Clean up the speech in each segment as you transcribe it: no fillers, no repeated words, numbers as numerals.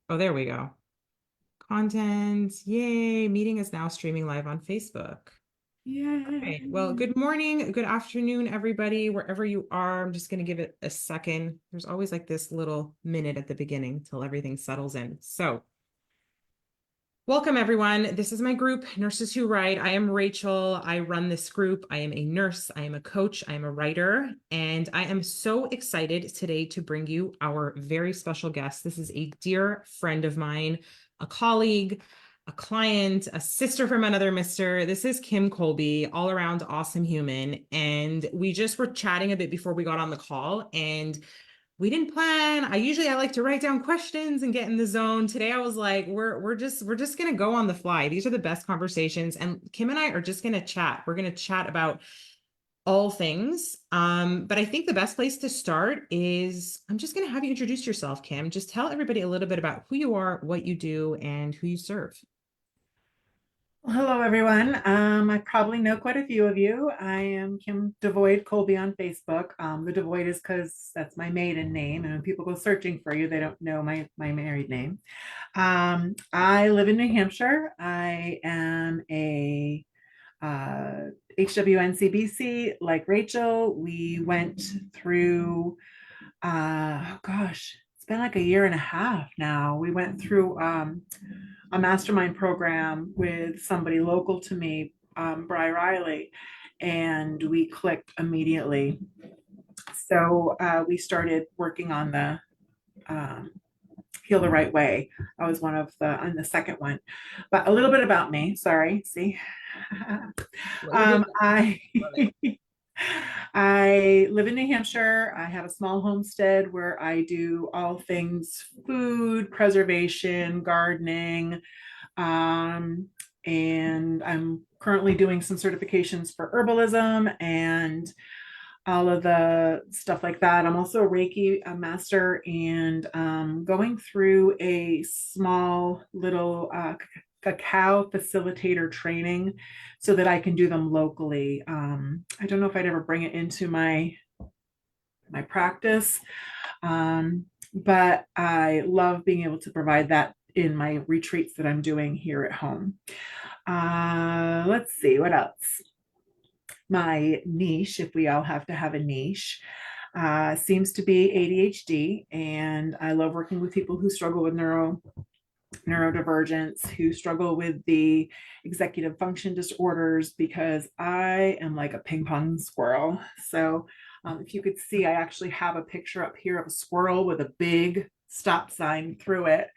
Oh, there we go. Content. Yay. Meeting is now streaming live on Facebook. All right. Well, Yay. good morning, good afternoon, everybody, wherever you are. I'm just going to give it a second. There's always like this little minute at the beginning till everything settles in. So, welcome, everyone. This is my group, Nurses Who Write. I am Rachel. I run this group. I am a nurse. I am a coach. I am a writer. And I am so excited today to bring you our very special guest. This is a dear friend of mine, a colleague, a client, a sister from another mister. This is Kim Colby, all around awesome human. And we just were chatting a bit before we got on the call. And we didn't plan. I like to write down questions and get in the zone. Today I was like, we're just gonna go on the fly. These are the best conversations. And Kim and I are just gonna chat. We're gonna chat about all things. But I think the best place to start is I'm just gonna have you introduce yourself, Kim. Just tell everybody a little bit about who you are, what you do, and who you serve. Well, hello, everyone. I probably know quite a few of you. I am Kim Devoid Colby on Facebook. The Devoid is because that's my maiden name, and when people go searching for you, they don't know my married name. I live in New Hampshire. I am a HWNCBC like Rachel. We went through, oh gosh, it's been like a year and a half now. We went through a mastermind program with somebody local to me, Bri Riley, and we clicked immediately. So we started working on the um, Heal the Right Way. I was one of on the second one. But a little bit about me. Sorry, see. Well, you're good. I Love it. I live in New Hampshire. I have a small homestead where I do all things food preservation, gardening, um, and I'm currently doing some certifications for herbalism and all of the stuff like that. I'm also a Reiki master and going through a small little cacao facilitator training so that I can do them locally. I don't know if I'd ever bring it into my practice, but I love being able to provide that in my retreats that I'm doing here at home. Let's see what else. My niche, if we all have to have a niche, seems to be ADHD, and I love working with people who struggle with neurodivergence, who struggle with the executive function disorders, because I am like a ping pong squirrel. So if you could see, I actually have a picture up here of a squirrel with a big stop sign through it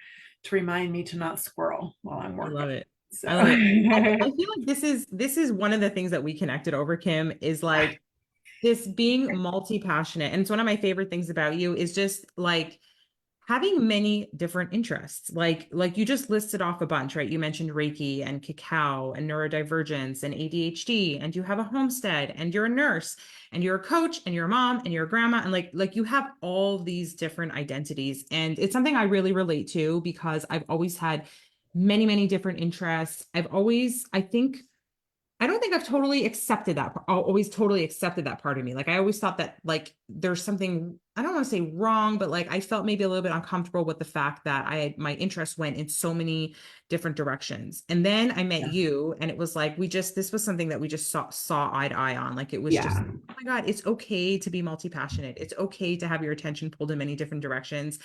to remind me to not squirrel while I'm I working. love it. So I love it. I feel like this is one of the things that we connected over, Kim, is like this being multi-passionate. And it's one of my favorite things about you is just like having many different interests. Like you just listed off a bunch, right? You mentioned Reiki and cacao and neurodivergence and ADHD, and you have a homestead and you're a nurse and you're a coach and you're a mom and you're a grandma, and like you have all these different identities. And it's something I really relate to because I've always had many, many different interests. I don't think I've totally accepted that. Always totally accepted that part of me. Like I always thought that like there's something, I don't want to say wrong, but like I felt maybe a little bit uncomfortable with the fact that my interest went in so many different directions. And then I met yeah, you and it was like this was something that we just saw eye to eye on. Like it was just, yeah. oh my God, it's okay to be multi-passionate. It's okay to have your attention pulled in many different directions.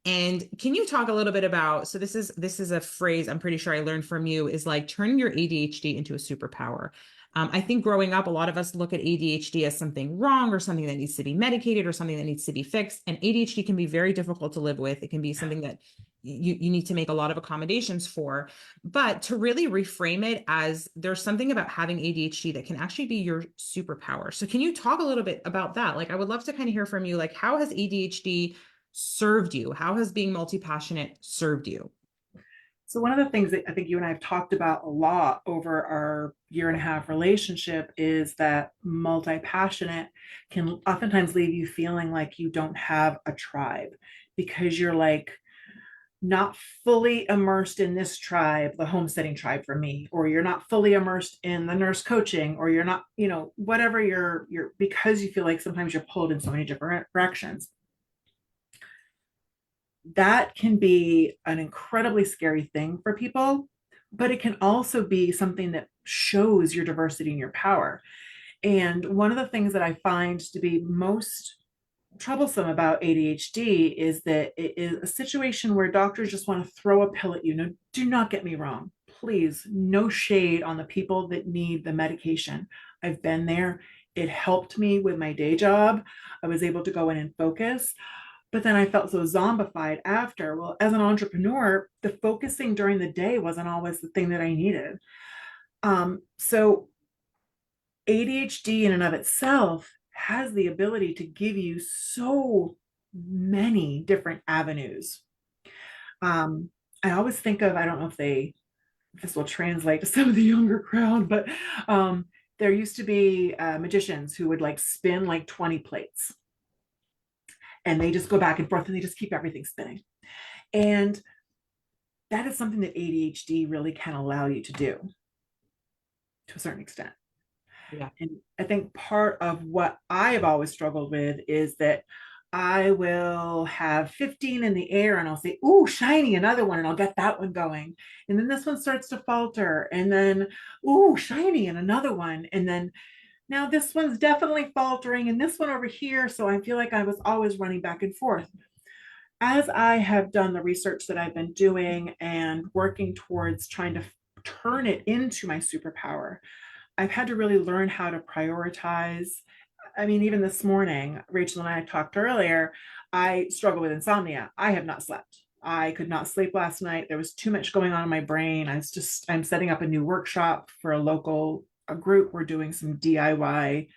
And can you talk a little bit about, so this is a phrase I'm pretty sure I learned from you, is like turning your ADHD into a superpower. I think growing up, a lot of us look at ADHD as something wrong or something that needs to be medicated or something that needs to be fixed. And ADHD can be very difficult to live with. It can be something that you need to make a lot of accommodations for. But to really reframe it as there's something about having ADHD that can actually be your superpower. So can you talk a little bit about that? Like I would love to kind of hear from you, like how has ADHD served you? How has being multi-passionate served you? So one of the things that I think you and I have talked about a lot over our year and a half relationship is that multi-passionate can oftentimes leave you feeling like you don't have a tribe because you're like not fully immersed in this tribe, the homesteading tribe for me, or you're not fully immersed in the nurse coaching, or you're not, whatever you're because you feel like sometimes you're pulled in so many different directions. that can be an incredibly scary thing for people, but it can also be something that shows your diversity and your power. And one of the things that I find to be most troublesome about ADHD is that it is a situation where doctors just want to throw a pill at you. No, do not get me wrong. Please, no shade on the people that need the medication. I've been there. It helped me with my day job. I was able to go in and focus, but then I felt so zombified after. Well, as an entrepreneur, the focusing during the day wasn't always the thing that I needed. So ADHD in and of itself has the ability to give you so many different avenues. Um, I always think of, I don't know if this will translate to some of the younger crowd, but there used to be magicians who would like spin like 20 plates and they just go back and forth and they just keep everything spinning. And that is something that ADHD really can allow you to do to a certain extent. Yeah. And I think part of what I have always struggled with is that I will have 15 in the air and I'll say, ooh, shiny, another one, and I'll get that one going. And then this one starts to falter. And then, ooh, shiny, and another one. And then now this one's definitely faltering, and this one over here. So I feel like I was always running back and forth. As I have done the research that I've been doing and working towards trying to turn it into my superpower, I've had to really learn how to prioritize. I mean, even this morning, Rachel and I talked earlier, I struggle with insomnia. I have not slept. I could not sleep last night. There was too much going on in my brain. I'm setting up a new workshop for a group. We're doing some DIY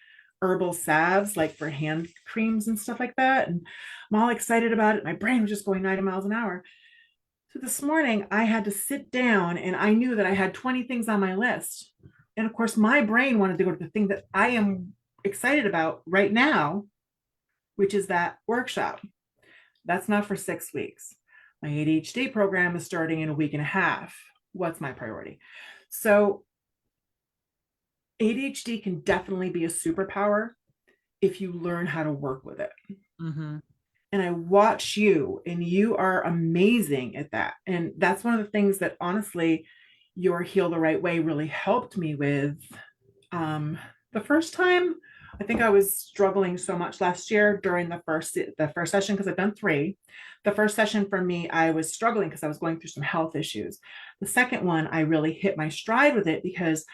herbal salves, like for hand creams and stuff like that. And I'm all excited about it. My brain was just going 90 miles an hour. So this morning, I had to sit down and I knew that I had 20 things on my list. And of course, my brain wanted to go to the thing that I am excited about right now, which is that workshop. That's not for 6 weeks. My ADHD program is starting in a week and a half. What's my priority? So, ADHD can definitely be a superpower if you learn how to work with it. Mm-hmm. And I watch you, and you are amazing at that. And that's one of the things that honestly, your Heal the Right Way really helped me with. Um, the first time, I think I was struggling so much last year during the first session because I've done three. The first session for me, I was struggling because I was going through some health issues. The second one, I really hit my stride with it because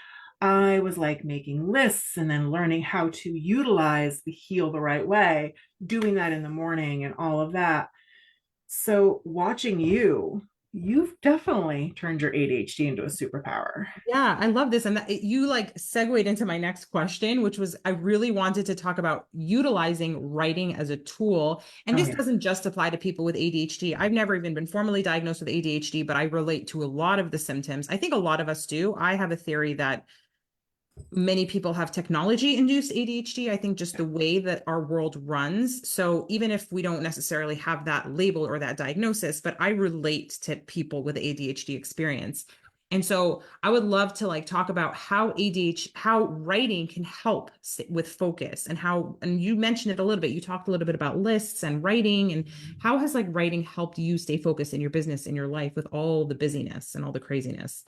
I was like making lists and then learning how to utilize the Heal the Right Way, doing that in the morning and all of that. So watching you, you've definitely turned your ADHD into a superpower. Yeah, I love this. And you like segued into my next question, which was I really wanted to talk about utilizing writing as a tool. And Oh this yeah. doesn't just apply to people with ADHD. I've never even been formally diagnosed with ADHD, but I relate to a lot of the symptoms. I think a lot of us do. I have a theory that many people have technology induced ADHD. I think just the way that our world runs. So even if we don't necessarily have that label or that diagnosis, but I relate to people with ADHD experience. And so I would love to like talk about how how writing can help with focus and how, and you mentioned it a little bit. You talked a little bit about lists and writing and how has like writing helped you stay focused in your business, in your life with all the busyness and all the craziness.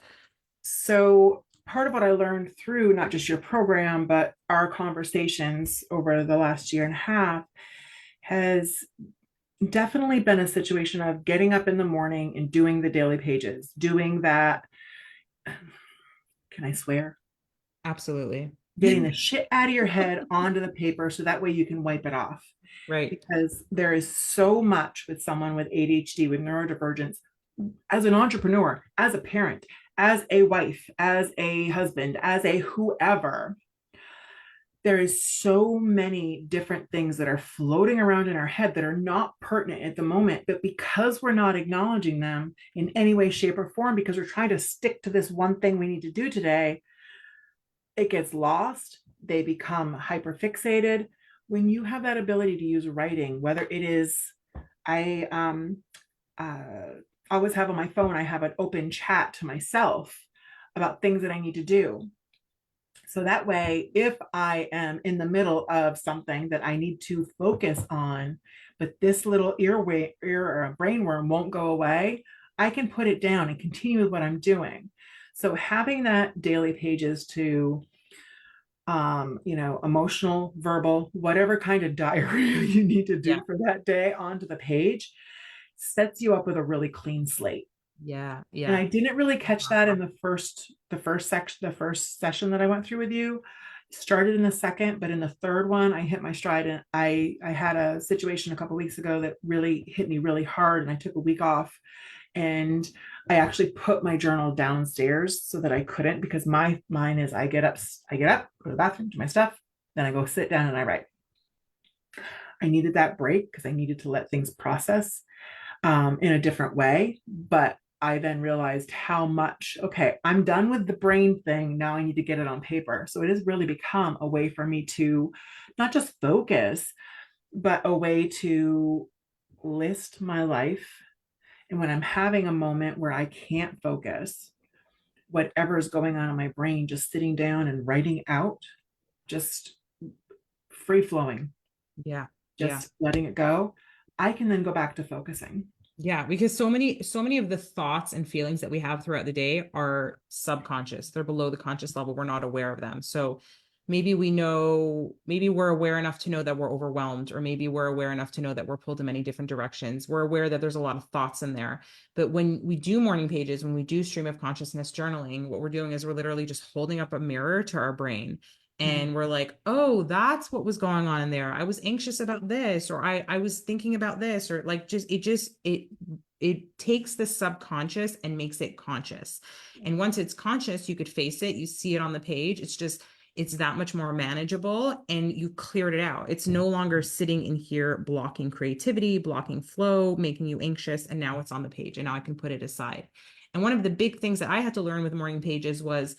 So part of what I learned through not just your program, but our conversations over the last year and a half has definitely been a situation of getting up in the morning and doing the daily pages, doing that. Can I swear? Absolutely. Getting the shit out of your head onto the paper so that way you can wipe it off. Right. Because there is so much with someone with ADHD, with neurodivergence, as an entrepreneur, as a parent, as a wife, as a husband, as a whoever. There is so many different things that are floating around in our head that are not pertinent at the moment, but because we're not acknowledging them in any way, shape, or form, because we're trying to stick to this one thing we need to do today, it gets lost. They become hyperfixated. When you have that ability to use writing, whether it is, I always have on my phone, I have an open chat to myself about things that I need to do. So that way, if I am in the middle of something that I need to focus on, but this little ear or brainworm won't go away, I can put it down and continue with what I'm doing. So having that daily pages to emotional, verbal, whatever kind of diary you need to Yeah. do for that day onto the page sets you up with a really clean slate. Yeah. And Yeah. I didn't really catch that in the first session that I went through with you. Started in the second, but in the third one, I hit my stride. And I had a situation a couple of weeks ago that really hit me really hard, and I took a week off. And I actually put my journal downstairs so that I couldn't, because mine is I get up, go to the bathroom, do my stuff, then I go sit down and I write. I needed that break because I needed to let things process in a different way. But I then realized how much, okay, I'm done with the brain thing. Now I need to get it on paper. So it has really become a way for me to not just focus, but a way to list my life. And when I'm having a moment where I can't focus, whatever is going on in my brain, just sitting down and writing out, just free flowing, Yeah. Yeah. just letting it go, I can then go back to focusing. Yeah, because so many of the thoughts and feelings that we have throughout the day are subconscious. They're below the conscious level. We're not aware of them. So maybe we're aware enough to know that we're overwhelmed, or maybe we're aware enough to know that we're pulled in many different directions. We're aware that there's a lot of thoughts in there. But when we do morning pages, when we do stream of consciousness journaling, what we're doing is we're literally just holding up a mirror to our brain, Mhm. and we're like, oh, that's what was going on in there. I was anxious about this, or I was thinking about this, or like it takes the subconscious and makes it conscious. And once it's conscious, you could face it, you see it on the page. It's that much more manageable, and you cleared it out. It's no longer sitting in here blocking creativity, blocking flow, making you anxious, and now it's on the page and now I can put it aside. And one of the big things that I had to learn with morning pages was,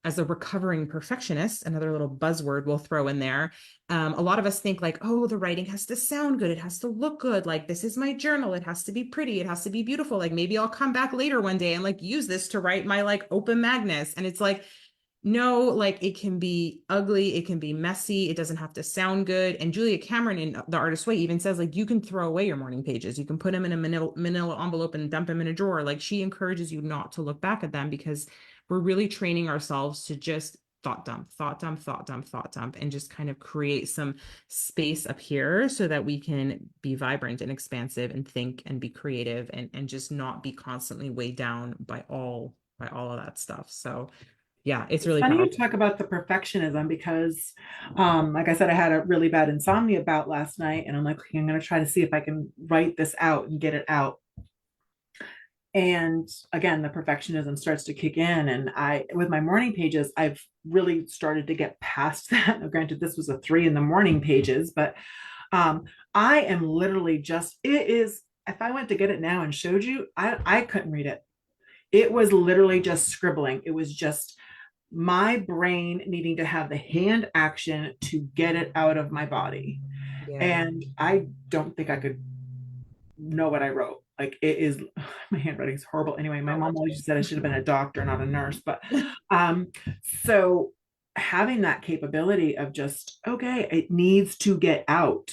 as a recovering perfectionist, another little buzzword we'll throw in there. A lot of us think like, oh, the writing has to sound good. It has to look good. Like, this is my journal. It has to be pretty. It has to be beautiful. Like, maybe I'll come back later one day and like use this to write my like open Magnus. And it's like, no, like it can be ugly, it can be messy, it doesn't have to sound good. And Julia Cameron in The Artist's Way even says like you can throw away your morning pages, you can put them in a manila envelope and dump them in a drawer. Like, she encourages you not to look back at them, because we're really training ourselves to just thought dump, thought dump, thought dump, thought dump, and just kind of create some space up here so that we can be vibrant and expansive and think and be creative, and just not be constantly weighed down by all of that stuff. So yeah, it's It's really funny you powerful. talk about the perfectionism because, like I said, I had a really bad insomnia bout last night, and I'm like, okay, I'm going to try to see if I can write this out and get it out. And again, the perfectionism starts to kick in. And with my morning pages, I've really started to get past that. Now, granted, this was a 3 in the morning pages, but I am literally just, it is, if I went to get it now and showed you, I couldn't read it. It was literally just scribbling. It was just my brain needing to have the hand action to get it out of my body. Yeah. And I don't think I could know what I wrote. Like, it is, my handwriting is horrible. Anyway, my Oh, mom that's always said I should have been a doctor, not a nurse. But um, so having that capability of just, okay, it needs to get out,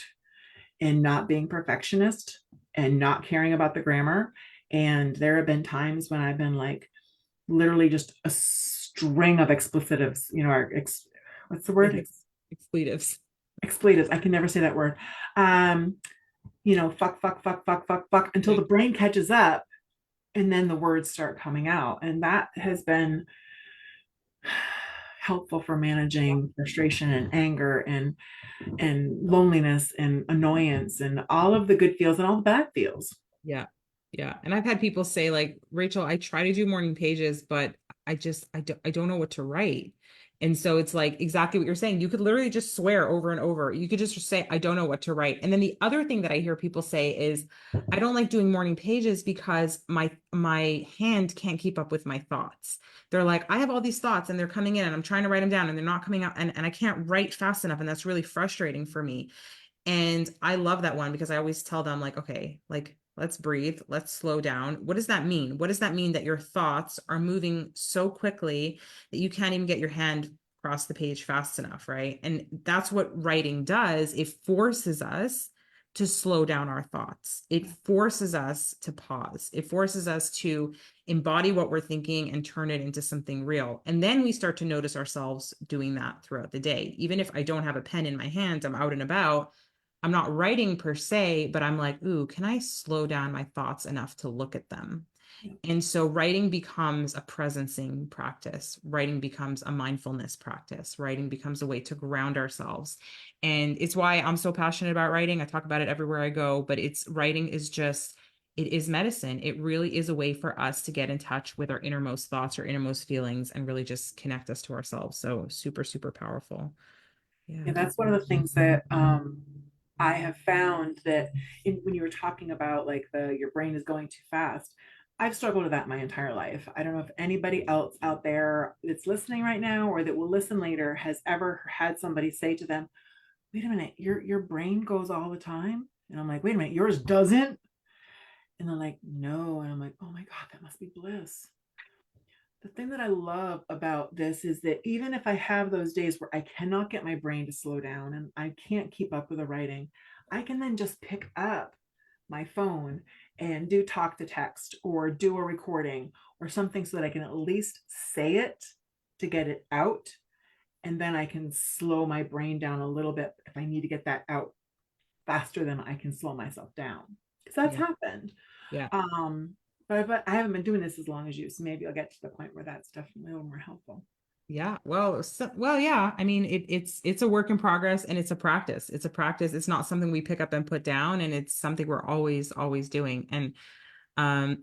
and not being perfectionist and not caring about the grammar. And there have been times when I've been like literally just a string of explicitives, what's the word? expletives. Expletives. Expletives. I can never say that word. Um, fuck, fuck, fuck, fuck, fuck, fuck, until Yeah. the brain catches up, and then the words start coming out. And that has been helpful for managing frustration and anger and loneliness and annoyance and all of the good feels and all the bad feels. Yeah. Yeah. And I've had people say like, Rachel, I try to do morning pages, but I don't know what to write. And so it's like exactly what you're saying. You could literally just swear over and over. You could just say, I don't know what to write. And then the other thing that I hear people say is, I don't like doing morning pages because my hand can't keep up with my thoughts. They're like, I have all these thoughts and they're coming in and I'm trying to write them down and they're not coming out, and I can't write fast enough. And that's really frustrating for me. And I love that one because I always tell them, like, okay, like, let's breathe, let's slow down. What does that mean? What does that mean that your thoughts are moving so quickly that you can't even get your hand across the page fast enough, right? And that's what writing does. It forces us to slow down our thoughts. It forces us to pause. It forces us to embody what we're thinking and turn it into something real. And then we start to notice ourselves doing that throughout the day. Even if I don't have a pen in my hands, I'm out and about. I'm not writing per se, but I'm like, ooh, can I slow down my thoughts enough to look at them? And so writing becomes a presencing practice. Writing becomes a mindfulness practice. Writing becomes a way to ground ourselves. And it's why I'm so passionate about writing. I talk about it everywhere I go, but it's writing is just, it is medicine. It really is a way for us to get in touch with our innermost thoughts or innermost feelings and really just connect us to ourselves. So super, super powerful. Yeah. Yeah, that's one of the things that I have found that when you were talking about like your brain is going too fast, I've struggled with that my entire life. I don't know if anybody else out there that's listening right now or that will listen later has ever had somebody say to them, "Wait a minute, your brain goes all the time," and I'm like, "Wait a minute, yours doesn't?" And they're like, "No," and I'm like, "Oh my God, that must be bliss." The thing that I love about this is that even if I have those days where I cannot get my brain to slow down and I can't keep up with the writing, I can then just pick up my phone and do talk to text or do a recording or something so that I can at least say it to get it out. And then I can slow my brain down a little bit if I need to get that out faster than I can slow myself down. Because that's Yeah. happened. Yeah. Um, but I haven't been doing this as long as you, so maybe I'll get to the point where that's definitely a little more helpful. Yeah. Well, well, yeah. I mean, it's a work in progress and it's a practice. It's a practice. It's not something we pick up and put down, and it's something we're always doing. And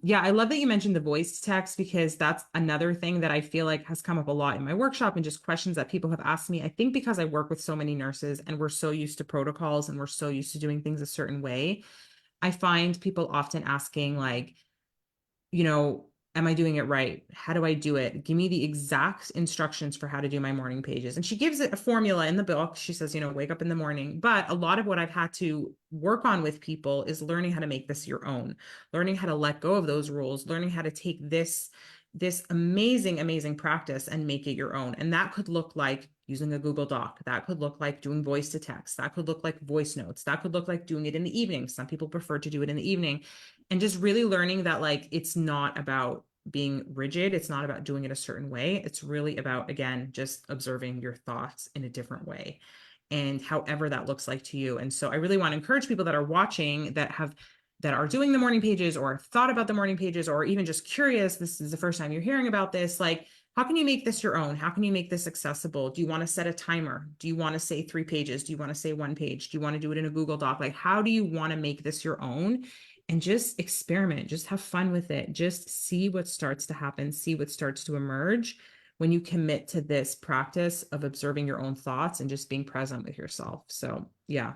yeah, I love that you mentioned the voice to text because that's another thing that I feel like has come up a lot in my workshop and just questions that people have asked me. I think because I work with so many nurses and we're so used to protocols and we're so used to doing things a certain way, I find people often asking like, am I doing it right? How do I do it? Give me the exact instructions for how to do my morning pages. And she gives it a formula in the book. She says, wake up in the morning. But a lot of what I've had to work on with people is learning how to make this your own, learning how to let go of those rules, learning how to take this amazing practice and make it your own. And that could look like using a Google Doc. That could look like doing voice to text. That could look like voice notes. That could look like doing it in the evening. Some people prefer to do it in the evening, and just really learning that like it's not about being rigid. It's not about doing it a certain way. It's really about, again, just observing your thoughts in a different way and however that looks like to you. And so I really want to encourage people that are watching that are doing the morning pages or have thought about the morning pages or even just curious, this is the first time you're hearing about this, like, how can you make this your own? How can you make this accessible? Do you want to set a timer? Do you want to say 3 pages? Do you want to say 1 page? Do you want to do it in a Google Doc? Like, how do you want to make this your own? And just experiment, just have fun with it. Just see what starts to happen, see what starts to emerge when you commit to this practice of observing your own thoughts and just being present with yourself. So, yeah.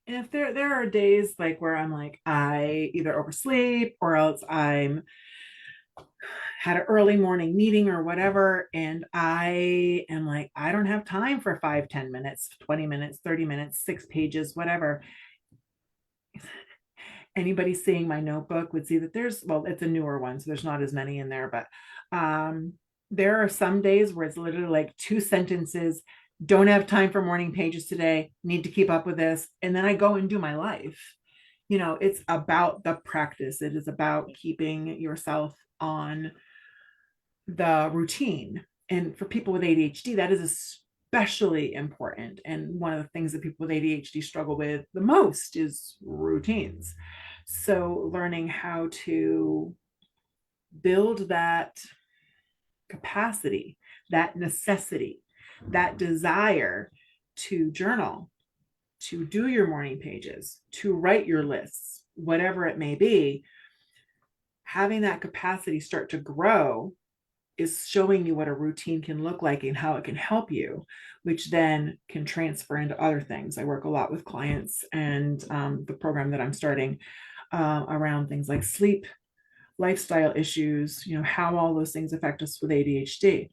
And if there are days like where I'm like I either oversleep or else I'm had an early morning meeting or whatever, and I am like I don't have time for 5, 10 minutes, 20 minutes, 30 minutes, 6 pages, whatever. Anybody seeing my notebook would see that it's a newer one, so there's not as many in there, but there are some days where it's literally like 2 sentences. Don't have time for morning pages today, need to keep up with this, and then I go and do my life. It's about the practice. It is about keeping yourself on the routine. And for people with ADHD, that is especially important. And one of the things that people with ADHD struggle with the most is routines. So learning how to build that capacity, that necessity, that desire to journal, to do your morning pages, to write your lists, whatever it may be, having that capacity start to grow is showing you what a routine can look like and how it can help you, which then can transfer into other things. I work a lot with clients and the program that I'm starting around things like sleep, lifestyle issues, how all those things affect us with ADHD.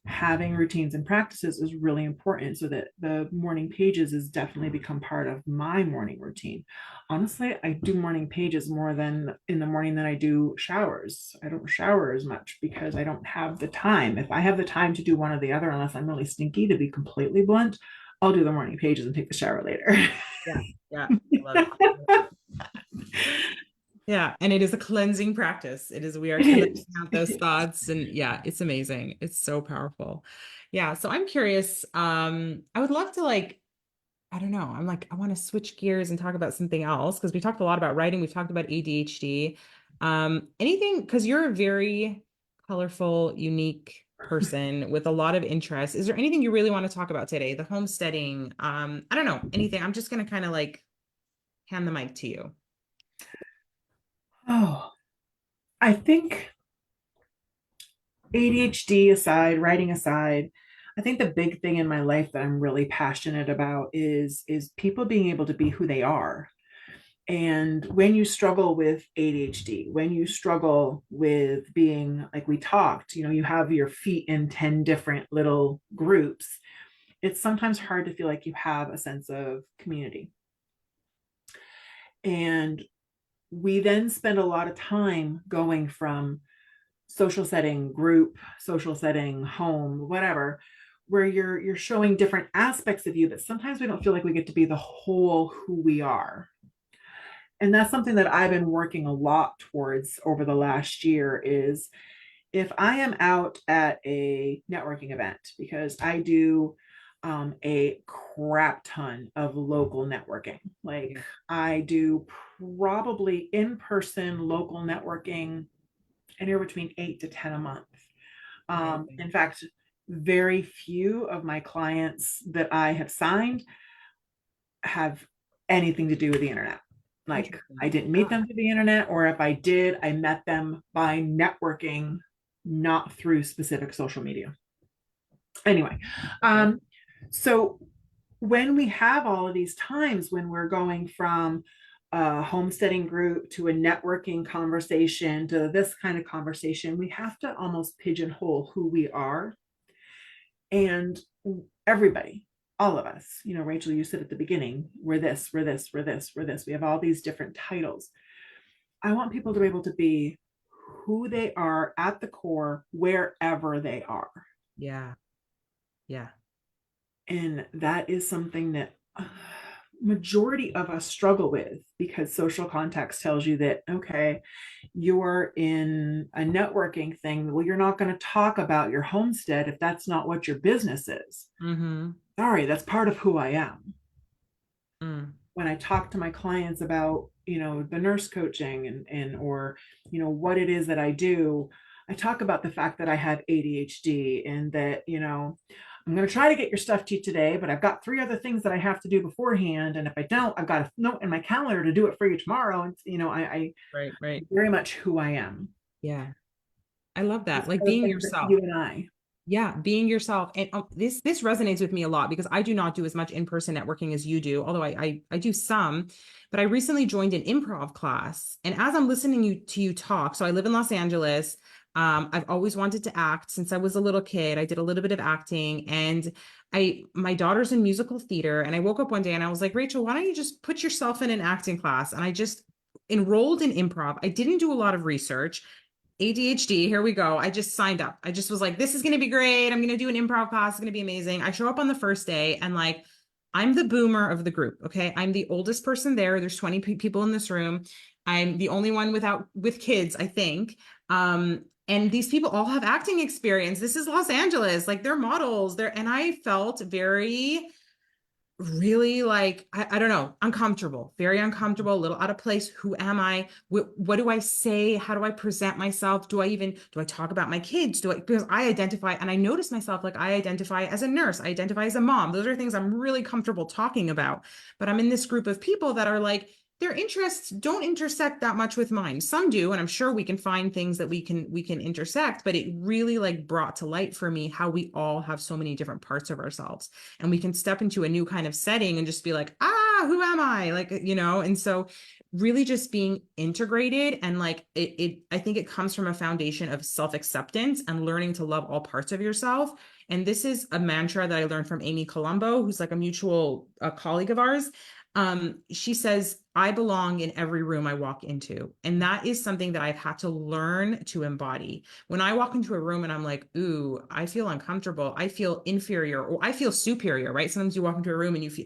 having routines and practices is really important, so that the morning pages has definitely become part of my morning routine. Honestly, I do morning pages more than in the morning than I do showers. I don't shower as much because I don't have the time. If I have the time to do one or the other, unless I'm really stinky, to be completely blunt, I'll do the morning pages and take the shower later. Yeah. Yeah. I love it. Yeah, and it is a cleansing practice. It is, we are It cleansing is. out those thoughts, and yeah, it's amazing. It's so powerful. Yeah, so I'm curious. I would love to like, I don't know. I'm like, I want to switch gears and talk about something else because we talked a lot about writing. We've talked about ADHD. Anything, because you're a very colorful, unique person with a lot of interests. Is there anything you really want to talk about today? The homesteading, I don't know, anything. I'm just gonna kind of like hand the mic to you. Oh, I think ADHD aside, writing aside, I think the big thing in my life that I'm really passionate about is people being able to be who they are. And when you struggle with ADHD, when you struggle with being like we talked, you have your feet in 10 different little groups, it's sometimes hard to feel like you have a sense of community. And we then spend a lot of time going from social setting, group, social setting, home, whatever, where you're showing different aspects of you that sometimes we don't feel like we get to be the whole who we are. And that's something that I've been working a lot towards over the last year is if I am out at a networking event, because I do a crap ton of local networking. Like Yeah, I do probably in-person local networking anywhere between 8 to 10 a month. amazing. In fact, very few of my clients that I have signed have anything to do with the internet. Like I Interesting. didn't meet Ah, them through the internet, or if I did, I met them by networking, not through specific social media. Anyway, okay. um, so when we have all of these times when we're going from a homesteading group to a networking conversation to this kind of conversation, we have to almost pigeonhole who we are. And everybody, all of us, Rachel, you said at the beginning, we're this, we're this, we're this, we're this. We have all these different titles. I want people to be able to be who they are at the core, wherever they are. Yeah, yeah, And that is something that majority of us struggle with because social context tells you that, okay, you're in a networking thing. Well, you're not going to talk about your homestead if that's not what your business is. mm-hmm. Sorry, that's part of who I am. Mm. When I talk to my clients about, the nurse coaching and or, what it is that I do, I talk about the fact that I have ADHD and that, I'm going to try to get your stuff to you today, but I've got 3 other things that I have to do beforehand. And if I don't, I've got a note in my calendar to do it for you tomorrow. And, I Right, right. very much who I am. Yeah, I love that. It's Like one of the being things that yourself. you and I. Yeah, being yourself. And this resonates with me a lot because I do not do as much in-person networking as you do, although I do some. But I recently joined an improv class, and as I'm listening to you talk, so I live in Los Angeles. I've always wanted to act since I was a little kid. I did a little bit of acting, and my daughter's in musical theater. And I woke up one day and I was like, Rachel, why don't you just put yourself in an acting class? And I just enrolled in improv. I didn't do a lot of research. ADHD, here we go. I just signed up. I just was like, this is going to be great. I'm going to do an improv class. It's going to be amazing. I show up on the first day and like, I'm the boomer of the group. Okay. I'm the oldest person there. There's 20 people in this room. I'm the only one with kids, I think. And these people all have acting experience. This is Los Angeles. Like they're models. And I felt very really like I don't know, uncomfortable, very uncomfortable, a little out of place. Who am I? What do I say? How do I present myself? Do I talk about my kids? Because I identify and I notice myself like I identify as a nurse, I identify as a mom. Those are things I'm really comfortable talking about. But I'm in this group of people that are like their interests don't intersect that much with mine. Some do, and I'm sure we can find things that we can intersect, but it really like brought to light for me how we all have so many different parts of ourselves and we can step into a new kind of setting and just be like, who am I? Like, and so really just being integrated and like I think it comes from a foundation of self-acceptance and learning to love all parts of yourself. And this is a mantra that I learned from Amy Colombo, who's like a mutual colleague of ours. She says, I belong in every room I walk into. And that is something that I've had to learn to embody. When I walk into a room and I'm like, ooh, I feel uncomfortable, I feel inferior, or I feel superior, right? Sometimes you walk into a room and you feel,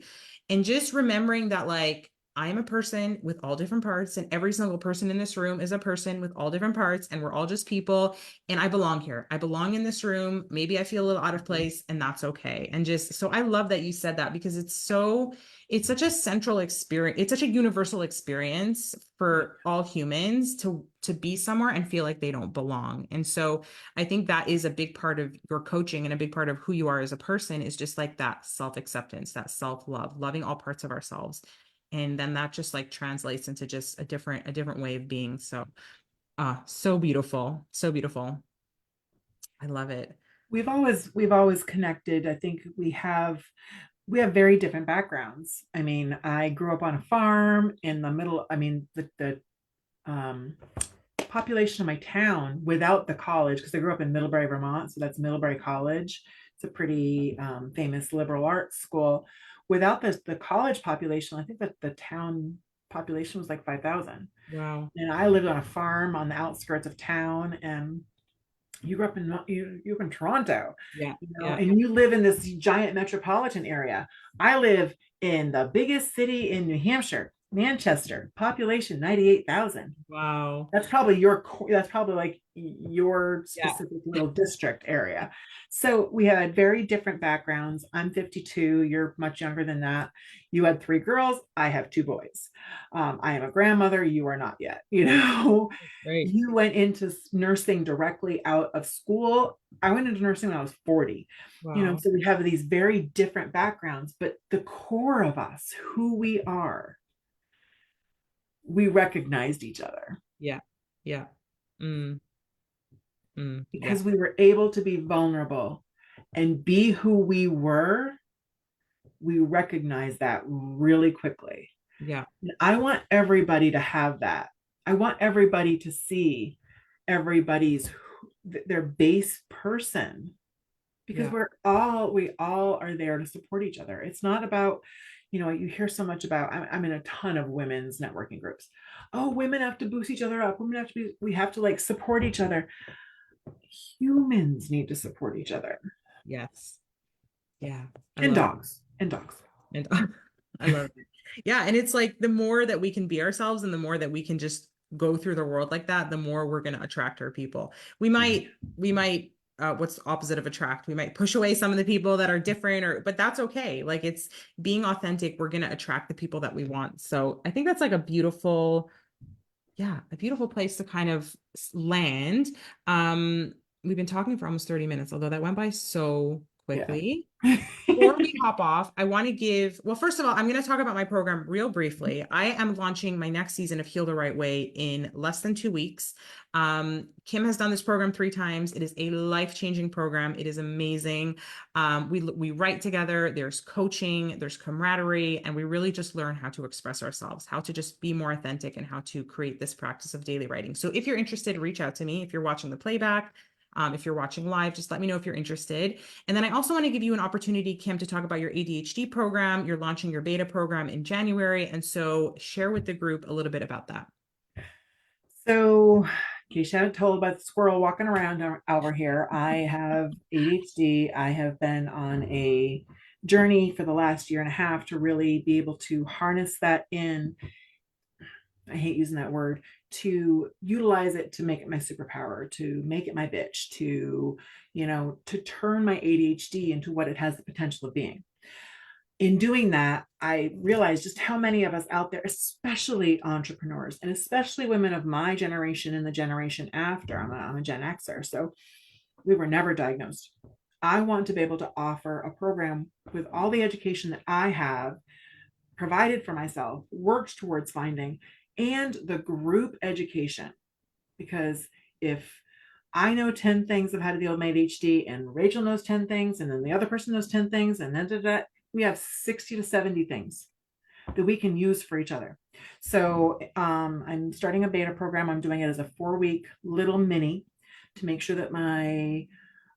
and just remembering that, like, I am a person with all different parts, and every single person in this room is a person with all different parts, and we're all just people. And I belong here. I belong in this room. Maybe I feel a little out of place, and that's okay. And just so I love that you said that because it's such a central experience. It's such a universal experience for all humans to be somewhere and feel like they don't belong. And so I think that is a big part of your coaching and a big part of who you are as a person is just like that self-acceptance, that self-love, loving all parts of ourselves. And then that just like translates into just a different way of being. So so beautiful. So beautiful. I love it. We've always connected. I think we have very different backgrounds. I mean, I grew up on a farm in the middle. I mean, the um, population of my town without the college, because I grew up in Middlebury, Vermont, so that's Middlebury College. It's a pretty famous liberal arts school. Without the college population, I think that the town population was like 5,000. Wow. And I lived on a farm on the outskirts of town, and you grew up in you grew up in Toronto, Yeah. Yeah. and you live in this giant metropolitan area. I live in the biggest city in New Hampshire, Manchester, population 98,000. Wow. That's probably like your Yeah. specific little district area. So we had very different backgrounds. I'm 52, you're much younger than that. You had three girls, I have two boys. I am a grandmother, you are not yet. Great. You went into nursing directly out of school. I went into nursing when I was 40. Wow. So we have these very different backgrounds, but the core of us, who we are, we recognized each other Yeah. Yeah. Mm, yeah. because we were able to be vulnerable and be who we were. We recognized that really quickly. Yeah. And I want everybody to have that. I want everybody to see everybody's their base person, because Yeah. we all are there to support each other. It's not about, you hear so much about, I'm in a ton of women's networking groups. Oh, women have to boost each other up. We have to like support each other. Humans need to support each other. Yes. Yeah. I And love dogs. And dogs. and I love it. Yeah, and it's like the more that we can be ourselves and the more that we can just go through the world like that, the more we're going to attract our people. We might what's the opposite of attract? We might push away some of the people that are different but that's okay. Like it's being authentic, we're going to attract the people that we want. So I think that's like a beautiful place to kind of land. We've been talking for almost 30 minutes, although that went by so Yeah. quickly. Before we hop off, I want to well, first of all, I'm going to talk about my program real briefly. I am launching my next season of Heal the Right Way in less than 2 weeks. Kim has done this program 3 times. It is a life-changing program. It is amazing. We write together, there's coaching, there's camaraderie, and we really just learn how to express ourselves, how to just be more authentic, and how to create this practice of daily writing. So if you're interested, reach out to me. If you're watching the playback, if you're watching live, just let me know if you're interested. And then I also want to give you an opportunity, Kim, to talk about your ADHD program. You're launching your beta program in January. And so share with the group a little bit about that. So, in case you haven't told about the squirrel walking around over here, I have ADHD. I have been on a journey for the last year and a half to really be able to harness that in. I hate using that word, to utilize it to make it my superpower, to make it my bitch, to turn my ADHD into what it has the potential of being. In doing that, I realized just how many of us out there, especially entrepreneurs and especially women of my generation and the generation after, I'm a Gen Xer, so we were never diagnosed. I want to be able to offer a program with all the education that I have provided for myself, worked towards finding, and the group education. Because if I know 10 things of how to deal with my ADHD, and Rachel knows 10 things, and then the other person knows 10 things, and then we have 60 to 70 things that we can use for each other. So I'm starting a beta program. I'm doing it as a 4 week little mini to make sure that my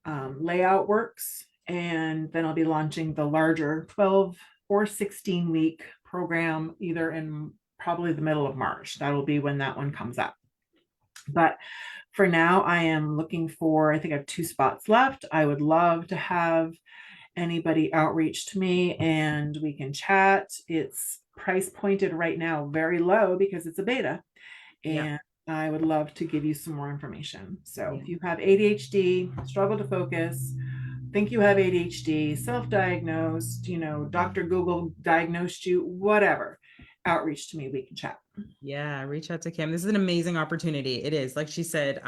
layout works. And then I'll be launching the larger 12 or 16 week program either in probably the middle of March. That'll be when that one comes up. But for now, I am looking for, I think I have 2 spots left. I would love to have anybody outreach to me and we can chat. It's price pointed right now very low because it's a beta. Yeah. And I would love to give you some more information. So Yeah. if you have ADHD, struggle to focus, think you have ADHD, self-diagnosed, Dr. Google diagnosed you, whatever, outreach to me, we can chat. Yeah, reach out to Kim. This is an amazing opportunity. It is. Like she said,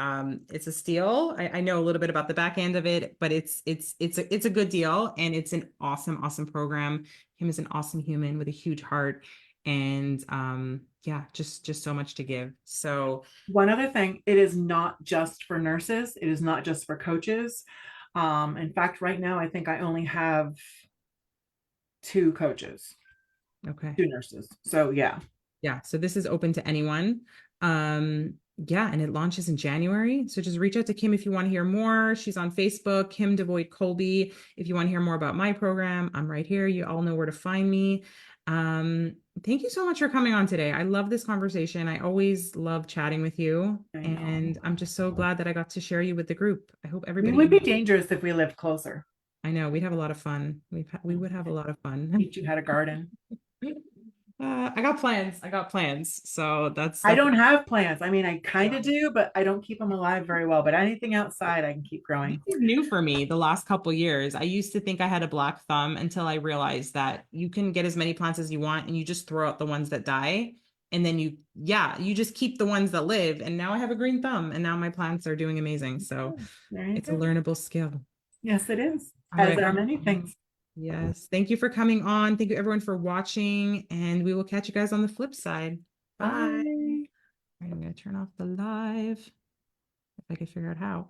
it's a steal. I know a little bit about the back end of it, but it's a good deal and it's an awesome, awesome program. Kim is an awesome human with a huge heart and yeah, just so much to give. So One other thing, it is not just for nurses. It is not just for coaches. In fact, right now, I think I only have 2 coaches, okay. 2 nurses. So yeah, Yeah, so this is open to anyone. Yeah, and it launches in January. So just reach out to Kim if you want to hear more. She's on Facebook, Kim Devoit Colby. If you want to hear more about my program, I'm right here. You all know where to find me. Thank you so much for coming on today. I love this conversation. I always love chatting with you, I know. and I'm just so glad that I got to share you with the group. I hope We everybody would be dangerous if we lived closer. I know we'd have a lot of fun. We would have a lot of fun. Teach you how to garden. I got plans. I got plans. So I that's don't have plants. I mean, I kind yeah. of do, but I don't keep them alive very well. But anything outside, I can keep This growing. is new for me the last couple years. I used to think I had a black thumb until I realized that you can get as many plants as you want and you just throw out the ones that die. And then you just keep the ones that live. And now I have a green thumb and now my plants are doing amazing. So There you it's a go. learnable skill. Yes, it is. All As right. are many things. Yes. Thank you for coming on. Thank you everyone for watching. And we will catch you guys on the flip side. Bye. Bye. All right, I'm going to turn off the live if I can figure out how.